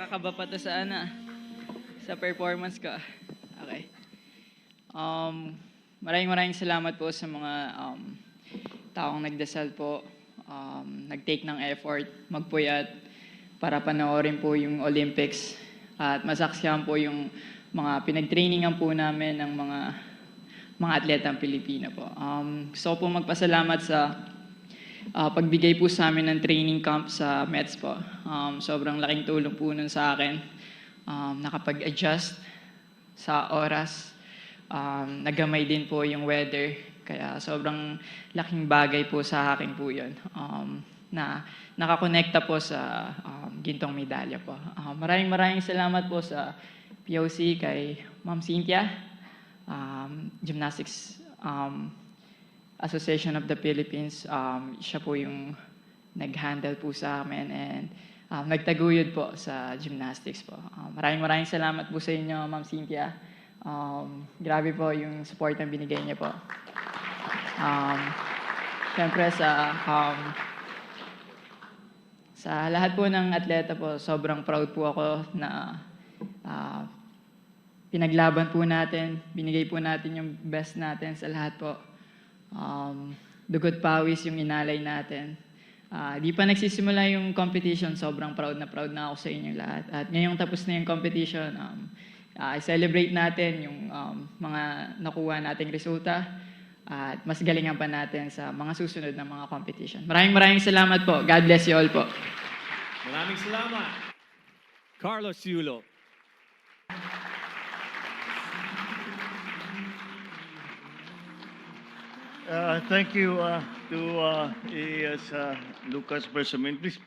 Nakakaba pa 'to sa sa performance ko. Okay. Maraming salamat po sa mga taong nagdasal po, nag-take ng effort, magpuyat para panoorin po yung Olympics at masaksihan po yung mga pinag-trainingan po namin ng mga atletang Pilipino po. Gusto ko po magpasalamat sa pagbigay po sa amin ng training camp sa Mets po. Sobrang laking tulong po nun sa akin. Nakapag-adjust sa oras. Nagamay din po yung weather. Kaya sobrang laking bagay po sa akin po yun. Na nakakonekta po sa gintong medalya po. Maraming salamat po sa POC kay Ma'am Cynthia, Gymnastics Association of the Philippines. Siya po yung nag-handle po sa amin and nagtaguyod po sa gymnastics po. Maraming salamat po sa inyo, Ma'am Cynthia. Grabe po yung support na binigay niya po. Siyempre sa lahat po ng atleta po, sobrang proud po ako na pinaglaban po natin, binigay po natin yung best natin sa lahat po. Dugot pawis yung inalay natin. Di pa nagsisimula yung competition, sobrang proud na ako sa inyo lahat. At ngayong tapos na yung competition, i-celebrate natin yung mga nakuha nating resulta at mas galingan pa natin sa mga susunod na mga competition. Maraming salamat po. God bless you all po. Maraming salamat. Carlos Yulo. Thank you to Lucas Bersamin. Please.